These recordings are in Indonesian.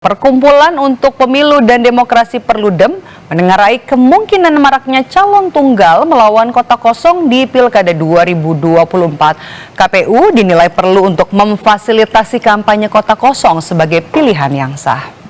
Perkumpulan untuk Pemilu dan Demokrasi Perludem menengarai kemungkinan maraknya calon tunggal melawan kota kosong di Pilkada 2024. KPU dinilai perlu untuk memfasilitasi kampanye kota kosong sebagai pilihan yang sah.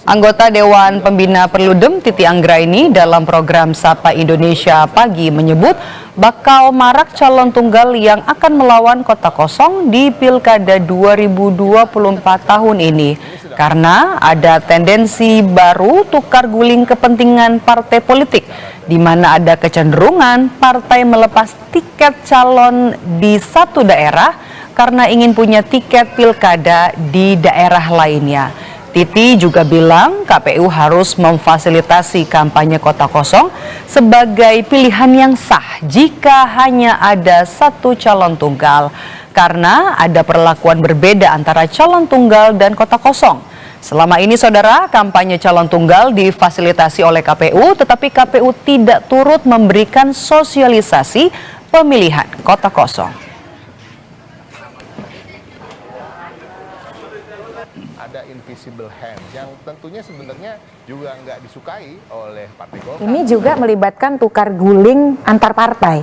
Anggota Dewan Pembina Perludem Titi Anggraini dalam program Sapa Indonesia Pagi menyebut bakal marak calon tunggal yang akan melawan kota kosong di Pilkada 2024 tahun ini karena ada tendensi baru tukar guling kepentingan partai politik di mana ada kecenderungan partai melepas tiket calon di satu daerah karena ingin punya tiket pilkada di daerah lainnya. Titi juga bilang KPU harus memfasilitasi kampanye kota kosong sebagai pilihan yang sah jika hanya ada satu calon tunggal. Karena ada perlakuan berbeda antara calon tunggal dan kota kosong. Selama ini saudara, kampanye calon tunggal difasilitasi oleh KPU, tetapi KPU tidak turut memberikan sosialisasi pemilihan kota kosong. Ada invisible hand yang tentunya sebenarnya juga nggak disukai oleh Partai Golkar. Ini juga melibatkan tukar guling antar partai.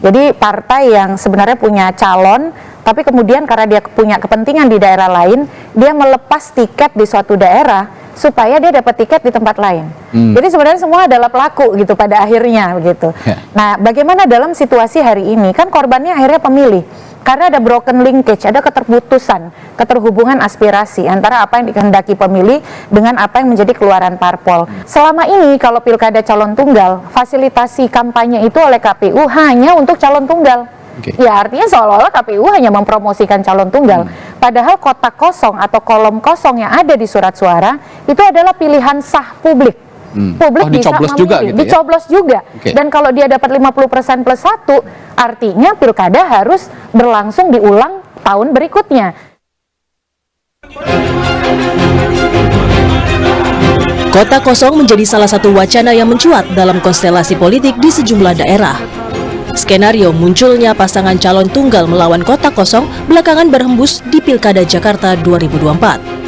Jadi partai yang sebenarnya punya calon, tapi kemudian karena dia punya kepentingan di daerah lain, dia melepas tiket di suatu daerah supaya dia dapat tiket di tempat lain. Jadi sebenarnya semua adalah pelaku gitu pada akhirnya begitu. Nah, bagaimana dalam situasi hari ini? Kan korbannya akhirnya pemilih. Karena ada broken linkage, ada keterputusan, keterhubungan aspirasi antara apa yang dikehendaki pemilih dengan apa yang menjadi keluaran parpol. Selama ini kalau pilkada calon tunggal, fasilitasi kampanye itu oleh KPU hanya untuk calon tunggal. Ya artinya seolah-olah KPU hanya mempromosikan calon tunggal. Padahal kotak kosong atau kolom kosong yang ada di surat suara itu adalah pilihan sah publik. Publik bisa memilih, juga gitu dicoblos juga. Dan kalau dia dapat 50% plus 1, artinya pilkada harus berlangsung diulang tahun berikutnya. Kota kosong menjadi salah satu wacana yang mencuat dalam konstelasi politik di sejumlah daerah. Skenario munculnya pasangan calon tunggal melawan kota kosong belakangan berhembus di Pilkada Jakarta 2024.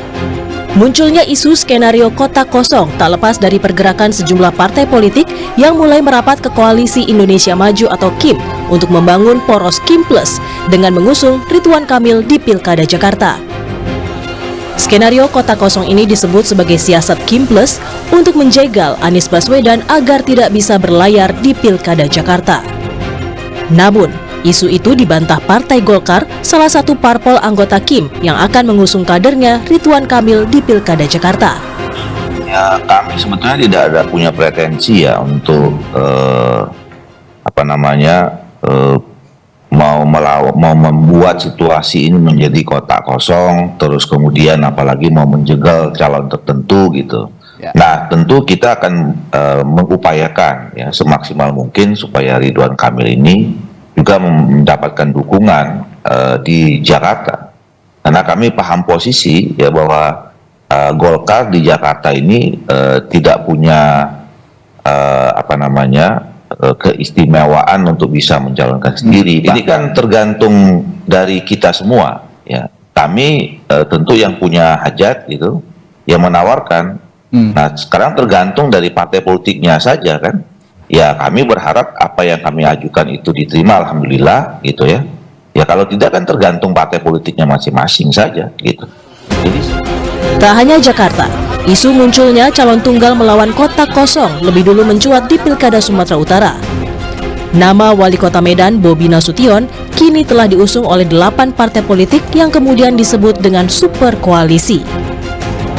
Munculnya isu skenario kota kosong tak lepas dari pergerakan sejumlah partai politik yang mulai merapat ke Koalisi Indonesia Maju atau KIM untuk membangun poros KIM Plus dengan mengusung Ridwan Kamil di Pilkada Jakarta. Skenario kota kosong ini disebut sebagai siasat KIM Plus untuk menjegal Anies Baswedan agar tidak bisa berlayar di Pilkada Jakarta. Namun, isu itu dibantah Partai Golkar, salah satu parpol anggota KIM yang akan mengusung kadernya Ridwan Kamil di Pilkada Jakarta. Ya, kami sebetulnya tidak ada punya pretensi ya untuk mau membuat situasi ini menjadi kotak kosong, terus kemudian apalagi mau menjegal calon tertentu gitu. Nah, tentu kita akan mengupayakan ya semaksimal mungkin supaya Ridwan Kamil ini juga mendapatkan dukungan di Jakarta, karena kami paham posisi ya bahwa Golkar di Jakarta ini tidak punya keistimewaan untuk bisa mencalonkan sendiri. Ini kan tergantung dari kita semua ya. Kami tentu yang punya hajat gitu, yang menawarkan. Nah, sekarang tergantung dari partai politiknya saja kan. Ya kami berharap apa yang kami ajukan itu diterima, alhamdulillah gitu ya. Ya kalau tidak kan tergantung partai politiknya masing-masing saja gitu. Jadi tak hanya Jakarta, isu munculnya calon tunggal melawan kota kosong lebih dulu mencuat di Pilkada Sumatera Utara. Nama Wali Kota Medan Bobi Nasution kini telah diusung oleh 8 partai politik yang kemudian disebut dengan super koalisi.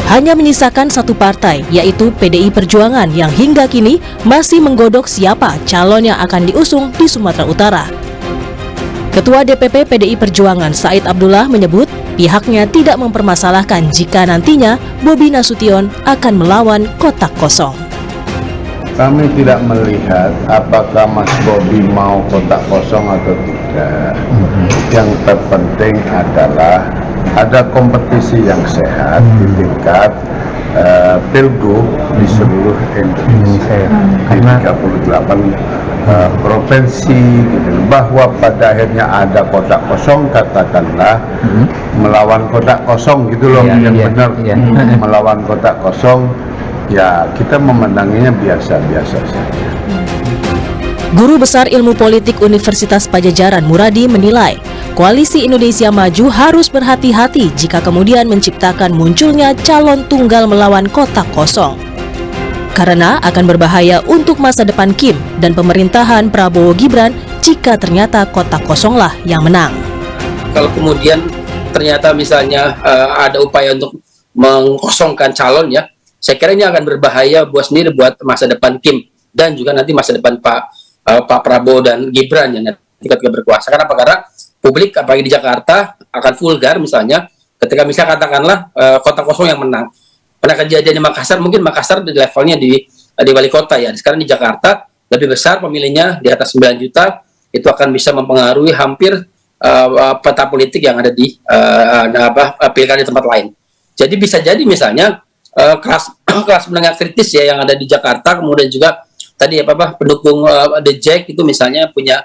Hanya menyisakan satu partai, yaitu PDI Perjuangan yang hingga kini masih menggodok siapa calon yang akan diusung di Sumatera Utara. Ketua DPP PDI Perjuangan Said Abdullah menyebut pihaknya tidak mempermasalahkan jika nantinya Bobi Nasution akan melawan kotak kosong. Kami tidak melihat apakah Mas Bobi mau kotak kosong atau tidak. Yang terpenting adalah ada kompetisi yang sehat di tingkat pilgub di seluruh Indonesia di 38 provinsi gitu. Bahwa pada akhirnya ada kotak kosong, katakanlah melawan kotak kosong gitu loh, yang benar melawan kotak kosong, ya kita memenanginya biasa-biasa saja. Guru Besar Ilmu Politik Universitas Padjadjaran Muradi menilai, Koalisi Indonesia Maju harus berhati-hati jika kemudian menciptakan munculnya calon tunggal melawan kotak kosong. Karena akan berbahaya untuk masa depan Kim dan pemerintahan Prabowo Gibran jika ternyata kotak kosonglah yang menang. Kalau kemudian ternyata misalnya ada upaya untuk mengkosongkan calon, ya, saya kira ini akan berbahaya buat masa depan Kim dan juga nanti masa depan Pak Prabowo dan Gibran yang nanti ketika berkuasa. Kenapa? Karena publik apalagi di Jakarta akan vulgar misalnya ketika misalnya katakanlah kota kosong yang menang. Pernah kejadian di Makassar, mungkin Makassar di levelnya di wali kota, ya. Sekarang di Jakarta lebih besar pemilihnya di atas 9 juta, itu akan bisa mempengaruhi hampir peta politik yang ada di pilkada di tempat lain. Jadi bisa jadi misalnya kelas menengah kritis, ya, yang ada di Jakarta, kemudian juga tadi pendukung The Jack itu misalnya punya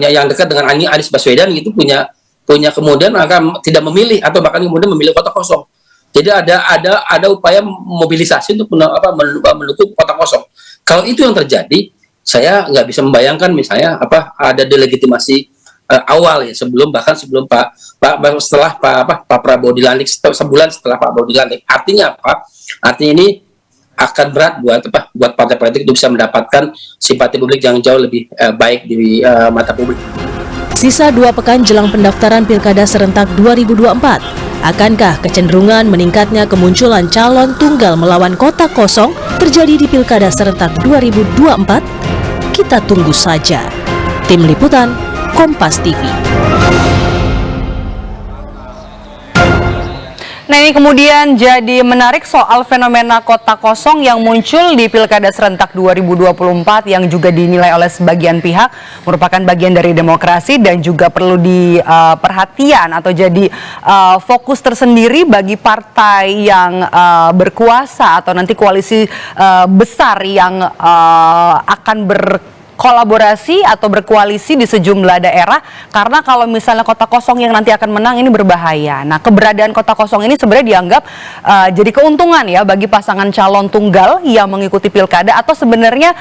yang dekat dengan Anies Baswedan gitu, punya kemudian akan tidak memilih atau bahkan kemudian memilih kota kosong. Jadi ada upaya mobilisasi untuk mendukung kota kosong. Kalau itu yang terjadi, saya nggak bisa membayangkan misalnya ada delegitimasi awal, ya, sebelum setelah Pak Prabowo dilantik, sebulan setelah Pak Prabowo dilantik. Artinya apa? Artinya ini akan berat buat partai politik itu bisa mendapatkan simpati publik yang jauh lebih baik di mata publik. Sisa 2 pekan jelang pendaftaran Pilkada serentak 2024, akankah kecenderungan meningkatnya kemunculan calon tunggal melawan kotak kosong terjadi di Pilkada serentak 2024? Kita tunggu saja. Tim Liputan, Kompas TV. Nah, ini kemudian jadi menarik soal fenomena kotak kosong yang muncul di Pilkada serentak 2024 yang juga dinilai oleh sebagian pihak merupakan bagian dari demokrasi dan juga perlu diperhatian atau jadi fokus tersendiri bagi partai yang berkuasa atau nanti koalisi besar yang akan kolaborasi atau berkoalisi di sejumlah daerah, karena kalau misalnya kota kosong yang nanti akan menang ini berbahaya. Nah, keberadaan kota kosong ini sebenarnya dianggap jadi keuntungan, ya, bagi pasangan calon tunggal yang mengikuti pilkada, atau sebenarnya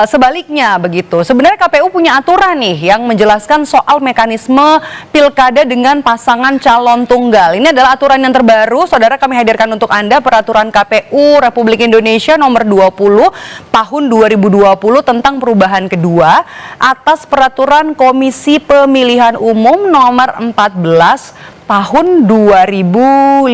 sebaliknya begitu. Sebenarnya KPU punya aturan nih yang menjelaskan soal mekanisme pilkada dengan pasangan calon tunggal. Ini adalah aturan yang terbaru, saudara, kami hadirkan untuk Anda, Peraturan KPU Republik Indonesia nomor 20 tahun 2020 tentang perubahan kedua atas Peraturan Komisi Pemilihan Umum nomor 14 tahun 2015,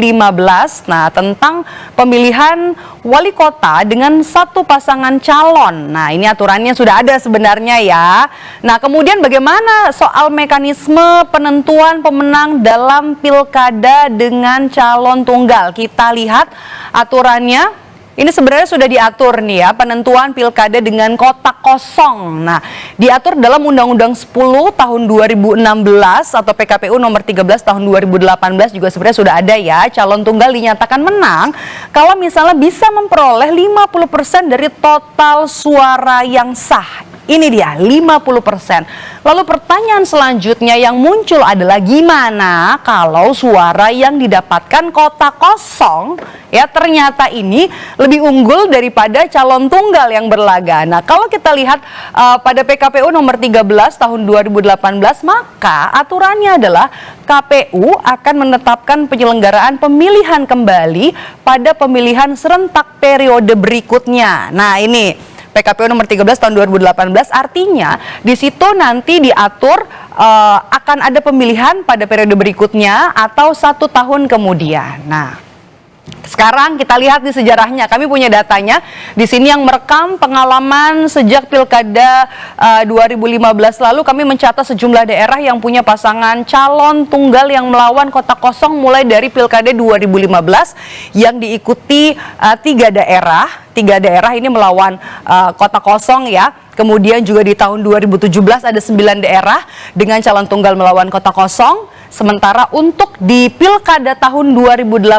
nah, tentang pemilihan wali kota dengan satu pasangan calon. Nah, ini aturannya sudah ada sebenarnya, ya. Nah, kemudian bagaimana soal mekanisme penentuan pemenang dalam pilkada dengan calon tunggal? Kita lihat aturannya. Ini sebenarnya sudah diatur nih, ya, penentuan pilkada dengan kotak kosong. Nah, diatur dalam Undang-Undang 10 tahun 2016 atau PKPU nomor 13 tahun 2018 juga sebenarnya sudah ada, ya. Calon tunggal dinyatakan menang kalau misalnya bisa memperoleh 50% dari total suara yang sah. Ini dia, 50%. Lalu pertanyaan selanjutnya yang muncul adalah gimana kalau suara yang didapatkan kotak kosong, ya, ternyata ini lebih unggul daripada calon tunggal yang berlaga. Nah, kalau kita lihat pada PKPU nomor 13 tahun 2018, maka aturannya adalah KPU akan menetapkan penyelenggaraan pemilihan kembali pada pemilihan serentak periode berikutnya. Nah, ini PKPU nomor 13 tahun 2018, artinya di situ nanti diatur akan ada pemilihan pada periode berikutnya atau 1 tahun kemudian. Nah, sekarang kita lihat di sejarahnya, kami punya datanya di sini yang merekam pengalaman sejak Pilkada 2015 lalu. Kami mencatat sejumlah daerah yang punya pasangan calon tunggal yang melawan kotak kosong mulai dari Pilkada 2015 yang diikuti 3 daerah ini melawan kotak kosong, ya. Kemudian juga di tahun 2017 ada 9 daerah dengan calon tunggal melawan kotak kosong. Sementara untuk di Pilkada tahun 2018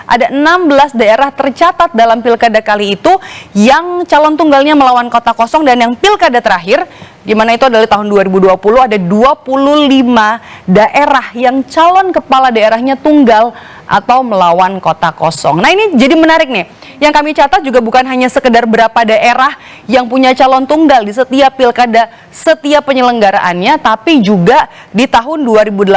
ada 16 daerah tercatat dalam Pilkada kali itu yang calon tunggalnya melawan kota kosong, dan yang Pilkada terakhir di mana itu adalah tahun 2020 ada 25 daerah yang calon kepala daerahnya tunggal atau melawan kota kosong. Nah, ini jadi menarik nih. Yang kami catat juga bukan hanya sekedar berapa daerah yang punya calon tunggal di setiap pilkada, setiap penyelenggaraannya, tapi juga di tahun 2018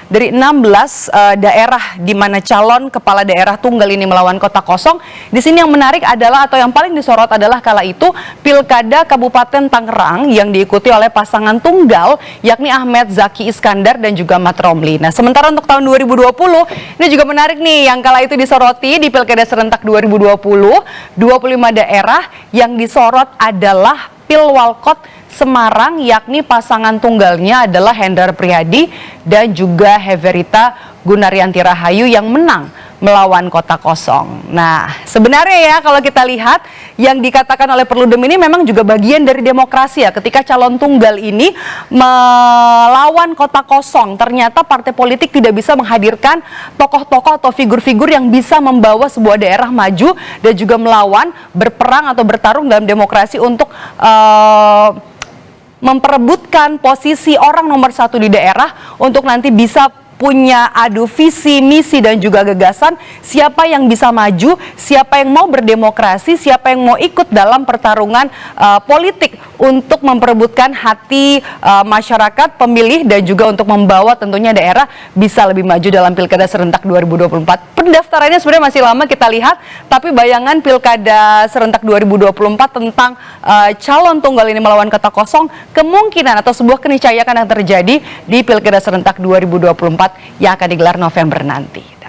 dari 16 daerah di mana calon kepala daerah tunggal ini melawan kota kosong. Di sini yang menarik adalah, atau yang paling disorot adalah kala itu Pilkada Kabupaten Tangerang yang diikuti oleh pasangan tunggal yakni Ahmed Zaki Iskandar dan juga Mat Romli. Nah, sementara untuk tahun 2020 ini juga menarik nih, yang kala itu disoroti di Pilkada serentak 2020, 25 daerah yang disorot adalah Pilwalkot Semarang, yakni pasangan tunggalnya adalah Hendrar Priyadi dan juga Heverita Gunaryanti Rahayu yang menang melawan kota kosong. Nah, sebenarnya ya kalau kita lihat yang dikatakan oleh Perludem ini memang juga bagian dari demokrasi ya. Ketika calon tunggal ini melawan kota kosong, ternyata partai politik tidak bisa menghadirkan tokoh-tokoh atau figur-figur yang bisa membawa sebuah daerah maju dan juga melawan, berperang atau bertarung dalam demokrasi untuk memperebutkan posisi orang nomor satu di daerah untuk nanti bisa punya adu visi, misi, dan juga gagasan siapa yang bisa maju, siapa yang mau berdemokrasi, siapa yang mau ikut dalam pertarungan politik untuk memperebutkan hati masyarakat, pemilih, dan juga untuk membawa tentunya daerah bisa lebih maju dalam Pilkada serentak 2024. Pendaftarannya sebenarnya masih lama kita lihat, tapi bayangan Pilkada serentak 2024 tentang calon tunggal ini melawan kota kosong kemungkinan atau sebuah keniscayaan yang terjadi di Pilkada serentak 2024 yang akan digelar November nanti.